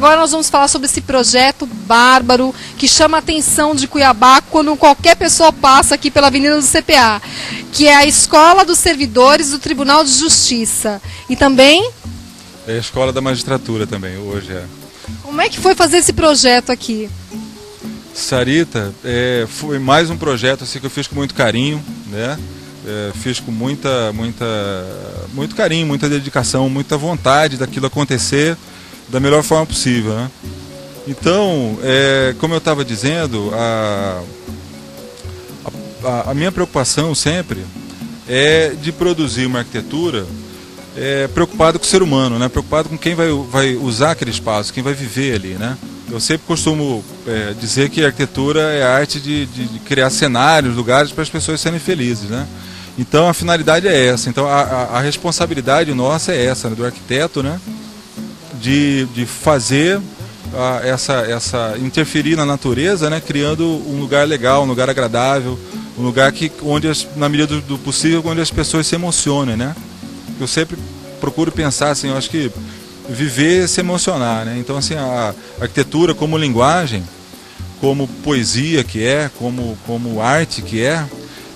Agora nós vamos falar sobre esse projeto bárbaro que chama a atenção de Cuiabá quando qualquer pessoa passa aqui pela Avenida do CPA, que é a Escola dos Servidores do Tribunal de Justiça. E também... É a Escola da Magistratura também, hoje é. Como é que foi fazer esse projeto aqui? Sarita, foi mais um projeto assim, que eu fiz com muito carinho, né? Fiz com muito carinho, muita dedicação, muita vontade daquilo acontecer da melhor forma possível, né? Então, como eu estava dizendo, a minha preocupação sempre é de produzir uma arquitetura preocupado com o ser humano, né? Preocupado com quem vai usar aquele espaço, quem vai viver ali, né? Eu sempre costumo dizer que a arquitetura é a arte de criar cenários, lugares para as pessoas serem felizes, né? Então a finalidade é essa. Então a responsabilidade nossa é essa, né, do arquiteto, né? De fazer interferir na natureza, né? Criando um lugar legal, um lugar agradável, um lugar onde na medida do possível, onde as pessoas se emocionem, né? Eu sempre procuro pensar assim, eu acho que viver é se emocionar, né? Então assim, a arquitetura como linguagem, como poesia que como arte que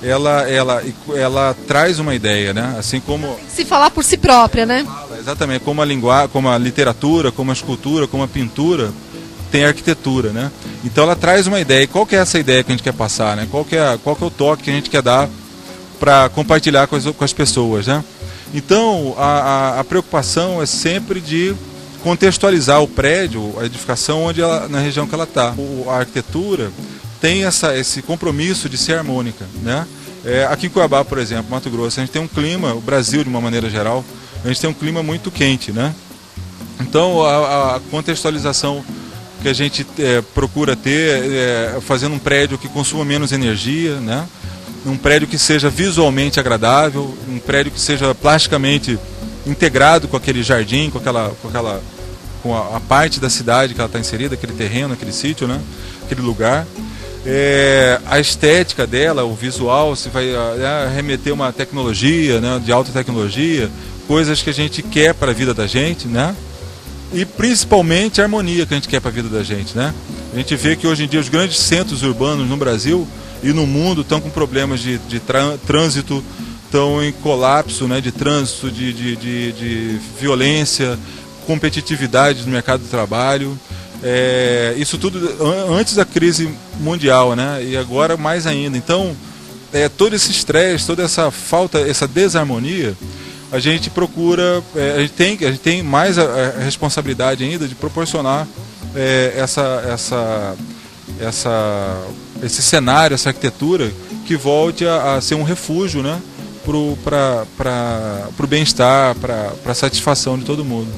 ela traz uma ideia, né? Assim como se falar por si própria, né? Exatamente, como a literatura, como a escultura, como a pintura tem a arquitetura, né? Então ela traz uma ideia. E qual que é essa ideia que a gente quer passar, né? Qual que é o toque que a gente quer dar para compartilhar com as pessoas, né? Então a preocupação é sempre de contextualizar o prédio, a edificação na região que ela está. A arquitetura tem esse compromisso de ser harmônica, né? Aqui em Cuiabá, por exemplo, Mato Grosso, a gente tem um clima, o Brasil de uma maneira geral, a gente tem um clima muito quente, né? Então a contextualização que a gente procura ter fazendo um prédio que consuma menos energia, né? Um prédio que seja visualmente agradável, um prédio que seja plasticamente integrado com aquele jardim, com a parte da cidade que ela está inserida, aquele terreno, aquele sítio, né? Aquele lugar. A estética dela, o visual, se vai remeter uma tecnologia, né, de alta tecnologia, coisas que a gente quer para a vida da gente, né? E principalmente a harmonia que a gente quer para a vida da gente, né? A gente vê que hoje em dia os grandes centros urbanos no Brasil e no mundo estão com problemas de trânsito, estão em colapso, né, de trânsito, de violência, competitividade no mercado do trabalho. Isso tudo antes da crise mundial, né? E agora mais ainda. Então, todo esse estresse, toda essa falta, essa desarmonia, a gente procura, a gente tem mais a responsabilidade ainda de proporcionar esse cenário, essa arquitetura que volte a ser um refúgio, né? Para o bem-estar, para a satisfação de todo mundo.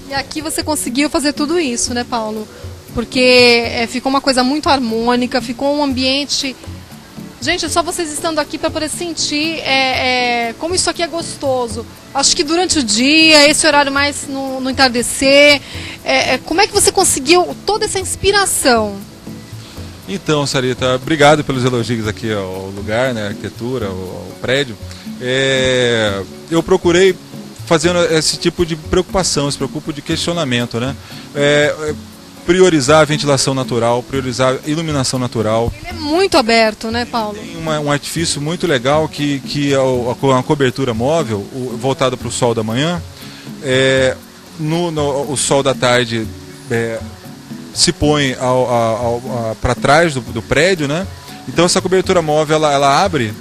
E aqui você conseguiu fazer tudo isso, né, Paulo? Porque ficou uma coisa muito harmônica, ficou um ambiente... Gente, é só vocês estando aqui para poder sentir como isso aqui é gostoso. Acho que durante o dia, esse horário mais no entardecer, como é que você conseguiu toda essa inspiração? Então, Sarita, obrigado pelos elogios aqui ao lugar, né, à arquitetura, ao prédio. Eu procurei fazendo esse tipo de preocupação, esse tipo de questionamento, né? Priorizar a ventilação natural, priorizar a iluminação natural. Ele é muito aberto, né, Paulo? Tem um artifício muito legal que é uma cobertura móvel, voltada para o sol da manhã. O sol da tarde se põe para trás do prédio, né? Então essa cobertura móvel ela abre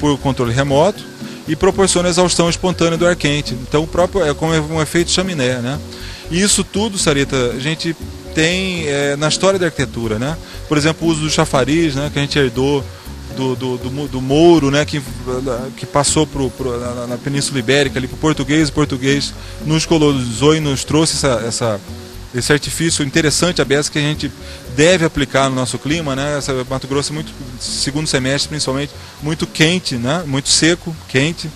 por controle remoto e proporciona a exaustão espontânea do ar quente. Então é como um efeito chaminé, né? E isso tudo, Sarita, a gente tem na história da arquitetura, né? Por exemplo, o uso do chafariz, né? Que a gente herdou do Mouro, né? Que passou na Península Ibérica, ali para o português. O português nos colonizou e nos trouxe esse artifício interessante, aberto, que a gente deve aplicar no nosso clima, né? Mato Grosso é muito, segundo semestre principalmente, muito quente, né? Muito seco, quente.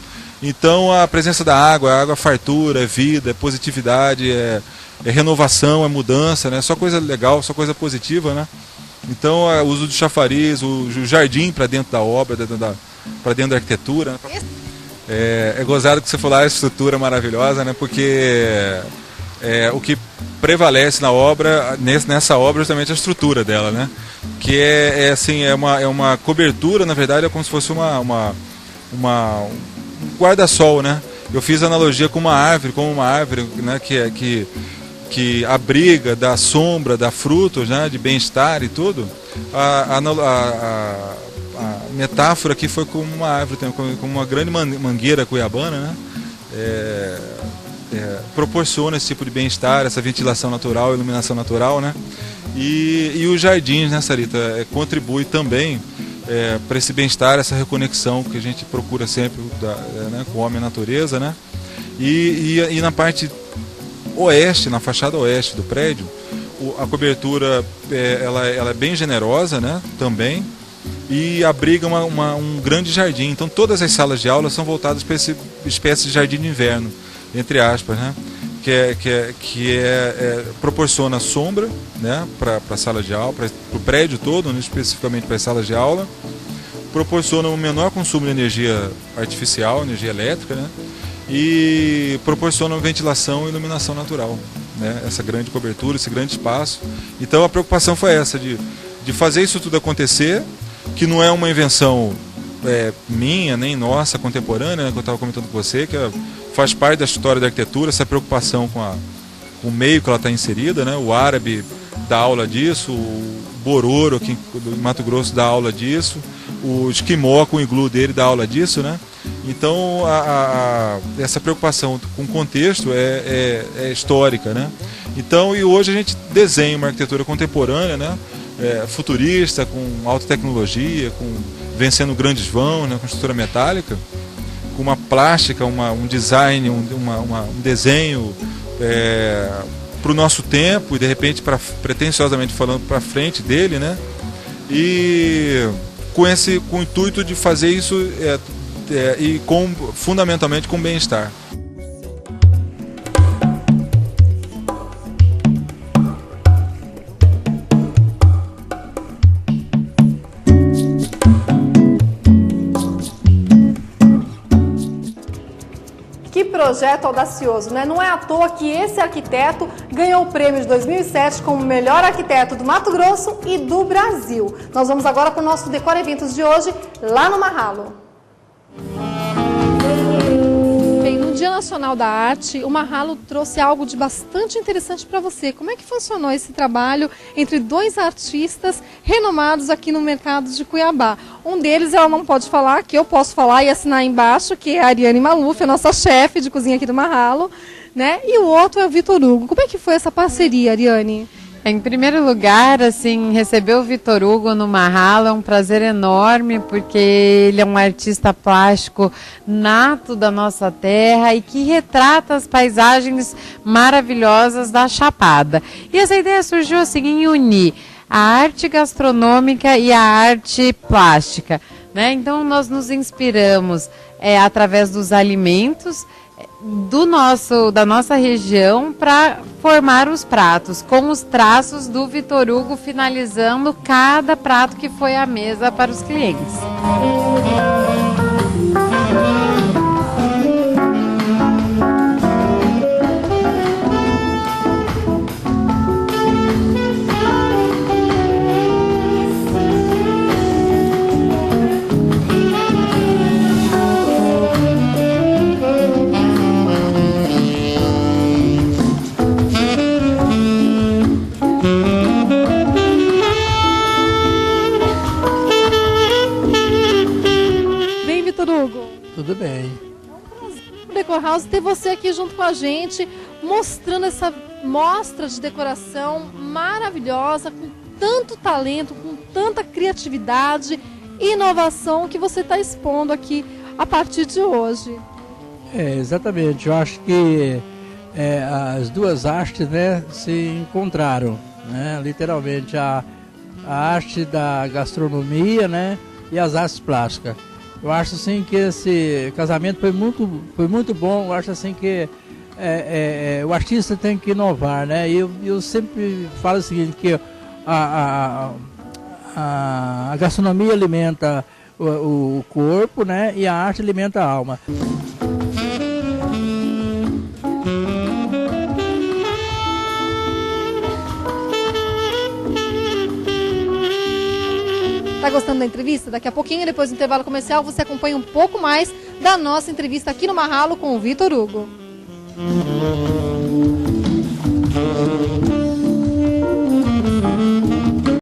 Então a presença da água, fartura, é vida, é positividade, é renovação, é mudança, né? Só coisa legal, só coisa positiva, né? Então o uso do chafariz, o jardim para dentro da obra, para dentro da arquitetura. Né? É gozado que você falou a estrutura maravilhosa, né? Porque o que prevalece na obra, nessa obra, justamente a estrutura dela, né? Que assim, é uma cobertura, na verdade, é como se fosse um guarda-sol, né? Eu fiz analogia com uma árvore, né? Que abriga, dá sombra, dá frutos, né? De bem-estar e tudo. A metáfora aqui foi como uma árvore, como uma grande mangueira cuiabana, né? Proporciona esse tipo de bem-estar, essa ventilação natural, iluminação natural, né? E os jardins, né, Sarita, contribui também para esse bem-estar, essa reconexão que a gente procura sempre né, com o homem e a natureza, né? E na parte oeste, na fachada oeste do prédio, a cobertura ela é bem generosa, né? Também, e abriga um grande jardim. Então todas as salas de aula são voltadas para essa espécie de jardim de inverno, entre aspas, né? Que proporciona sombra, né, para a sala de aula, para o prédio todo, né, especificamente para as salas de aula, proporciona um menor consumo de energia artificial, energia elétrica, né, e proporciona ventilação e iluminação natural, né, essa grande cobertura, esse grande espaço. Então a preocupação foi essa, de fazer isso tudo acontecer, que não é uma invenção minha, nem nossa, contemporânea, né, que eu estava comentando com você, que faz parte da história da arquitetura, essa preocupação com o meio que ela está inserida, né? O árabe dá aula disso, o Bororo aqui em Mato Grosso dá aula disso, o esquimó com o iglu dele dá aula disso, né? Então essa preocupação com o contexto é histórica, né? Então, e hoje a gente desenha uma arquitetura contemporânea, né? Futurista, com alta tecnologia, vencendo grandes vãos, né? Com estrutura metálica, com uma plástica, um design, um desenho para o nosso tempo e de repente, pretensiosamente falando, para frente dele, né? E com o intuito de fazer isso fundamentalmente com bem-estar. Projeto audacioso, né? Não é à toa que esse arquiteto ganhou o prêmio de 2007 como melhor arquiteto do Mato Grosso e do Brasil. Nós vamos agora para o nosso Decora Eventos de hoje, lá no Marralo. Bem, no Dia Nacional da Arte, o Marralo trouxe algo de bastante interessante para você. Como é que funcionou esse trabalho entre dois artistas renomados aqui no mercado de Cuiabá? Um deles ela não pode falar, que eu posso falar e assinar embaixo, que é a Ariane Maluf, a nossa chefe de cozinha aqui do Marralo, né? E o outro é o Vitor Hugo. Como é que foi essa parceria, Ariane? Em primeiro lugar, assim, receber o Vitor Hugo no Marralo é um prazer enorme, porque ele é um artista plástico nato da nossa terra e que retrata as paisagens maravilhosas da Chapada. E essa ideia surgiu assim, em unir a arte gastronômica e a arte plástica, né? Então nós nos inspiramos através dos alimentos da nossa região para formar os pratos, com os traços do Vitor Hugo finalizando cada prato que foi à mesa para os clientes. Tudo bem. É um prazer no Decor House ter você aqui junto com a gente, mostrando essa mostra de decoração maravilhosa, com tanto talento, com tanta criatividade e inovação que você está expondo aqui a partir de hoje. Exatamente. Eu acho que as duas artes, né, se encontraram, né? Literalmente a arte da gastronomia, né, e as artes plásticas. Eu acho assim que esse casamento foi muito bom. Eu acho assim que o artista tem que inovar, né? E eu sempre falo o seguinte, que a gastronomia alimenta o corpo, né? E a arte alimenta a alma. Tá gostando da entrevista? Daqui a pouquinho, depois do intervalo comercial, você acompanha um pouco mais da nossa entrevista aqui no Marralo com o Vitor Hugo.